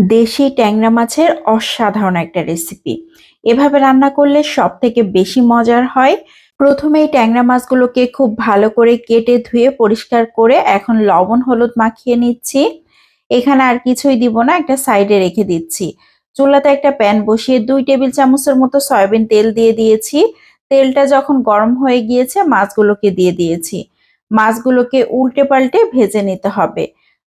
দেশি ট্যাংরা মাছের অসাধারণ একটা রেসিপি। এভাবে রান্না করলে সবথেকে বেশি মজার হয়। প্রথমেই ট্যাংরা মাছগুলোকে খুব ভালো করে কেটে ধুয়ে পরিষ্কার করে এখন লবণ হলুদ মাখিয়ে নিচ্ছি। এখানে আর কিছুই দিব না, একটা সাইডে রেখে দিচ্ছি। চুলাতে একটা প্যান বসিয়ে 2 টেবিল চামচের মতো সয়াবিন তেল দিয়ে দিয়েছি। তেলটা যখন গরম হয়ে গিয়েছে মাছগুলোকে দিয়ে দিয়েছি। মাছগুলোকে উল্টে পাল্টে ভেজে নিতে হবে।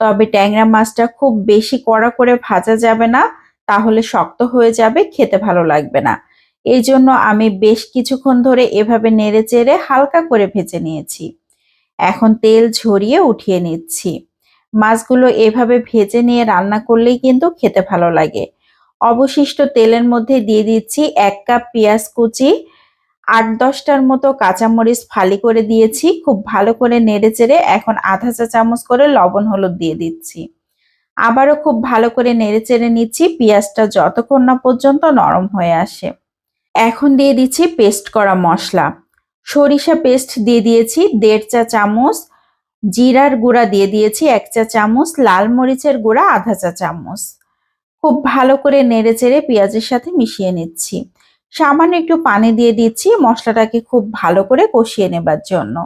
তবে ট্যাংরা মাছটা খুব বেশি কড়া করে ভাজা যাবে না, তাহলে শক্ত হয়ে যাবে, খেতে ভালো লাগবে না। এই জন্য আমি বেশ কিছুক্ষণ ধরে এভাবে নেড়ে চেড়ে হালকা করে ভেজে নিয়েছি। এখন তেল ঝরিয়ে উঠিয়ে নিচ্ছি। মাছগুলো এভাবে ভেজে নিয়ে রান্না করলেই কিন্তু খেতে ভালো লাগে। অবশিষ্ট তেলের মধ্যে দিয়ে দিচ্ছি 1 কাপ পেঁয়াজ কুচি, 8-10টার মতো কাঁচামরিচ ফালি করে দিয়েছি। খুব ভালো করে নেড়েচেড়ে এখন আধা চা চামচ করে লবণ হলুদ দিয়ে দিচ্ছি। আবারও খুব ভালো করে নেড়েচেড়ে নিচ্ছি পেঁয়াজটা যতক্ষণ না পর্যন্ত নরম হয়ে আসে। এখন দিয়ে দিচ্ছি পেস্ট করা মশলা। সরিষা পেস্ট দিয়ে দিয়েছি 1.5 চা চামচ, জিরার গুঁড়া দিয়ে দিয়েছি 1 চা চামচ, লাল মরিচের গুঁড়া আধা চা চামচ। খুব ভালো করে নেড়েচেড়ে পেঁয়াজের সাথে মিশিয়ে নিচ্ছি। সামান্য একটু পানি দিয়ে দিচ্ছি মশলাটাকে খুব ভালো করে কষিয়ে নেবার জন্য।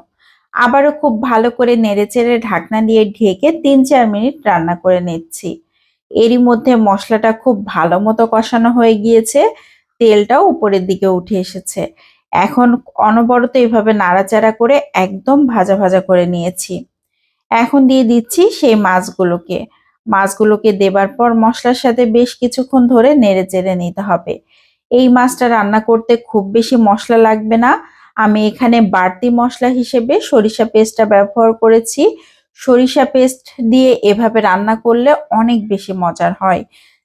আবারও খুব ভালো করে নেড়েচেড়ে ঢাকনা দিয়ে ঢেকে 3-4 মিনিট রান্না করে নিচ্ছি। এরই মধ্যে মশলাটা খুব ভালো মতো কষানো হয়ে গিয়েছে, তেলটাও উপরের দিকে উঠে এসেছে। এখন অনবরত এভাবে নাড়াচাড়া করে একদম ভাজা ভাজা করে নিয়েছি। এখন দিয়ে দিচ্ছি সেই মাছগুলোকে। মাছগুলোকে দেবার পর মশলার সাথে বেশ কিছুক্ষণ ধরে নেড়ে চেড়ে নিতে হবে। এই মাছটা রান্না করতে খুব বেশি মশলা লাগবে না। আমি এখানে বাড়তি মশলা হিসেবে সরিষা পেস্টটা ব্যবহার করেছি। সরিষা পেস্ট দিয়ে এভাবে রান্না করলে অনেক বেশি মজার হয়।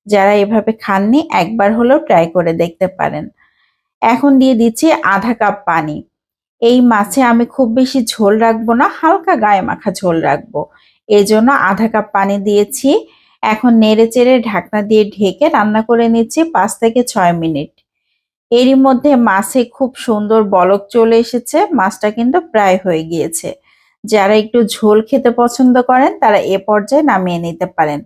যারা এভাবে খাননি একবার হলেও ট্রাই করে দেখতে পারেন। এখন দিয়ে দিচ্ছি আধা কাপ পানি। এই মাছে আমি খুব বেশি ঝোল রাখবো না, হালকা গায়ে মাখা ঝোল রাখবো। এজন্য আধা কাপ পানি দিয়েছি। এখন নেড়েচেড়ে ঢাকনা দিয়ে ঢেকে রান্না করে নিচ্ছি 5 থেকে 6 মিনিট। এরই মধ্যে মাছে খুব সুন্দর বলক চলে এসেছে, মাছটা কিন্তু প্রায় হয়ে গিয়েছে। যারা একটু ঝোল খেতে পছন্দ করেন তারা এ পর্যায়ে নামিয়ে নিতে পারেন।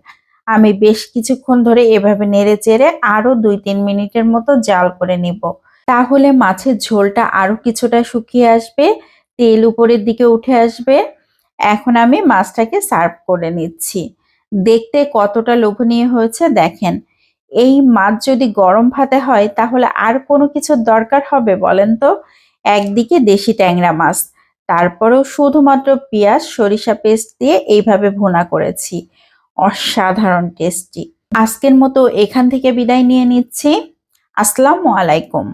আমি বেশ কিছুক্ষণ ধরে এভাবে নেড়েচেড়ে আরো 2-3 মিনিটের মতো জাল করে নিব। তাহলে মাছের ঝোলটা আরো কিছুটা শুকিয়ে আসবে, তেল উপরের দিকে উঠে আসবে। এখন আমি মাছটাকে সার্ভ করে নিচ্ছি। দেখতে কতটা লোভনীয় হয়েছে দেখেন। এই মাছ যদি গরম ভাতে হয় তাহলে আর কোনো কিছুর দরকার হবে বলেন তো? একদিকে দেশি ট্যাংরা মাছ, তারপরেও শুধুমাত্র পেঁয়াজ সরিষা পেস্ট দিয়ে এইভাবে ভুনা করেছি। অসাধারণ টেস্টি। আজকের মতো এখান থেকে বিদায় নিয়ে নিচ্ছি। আসসালামু আলাইকুম।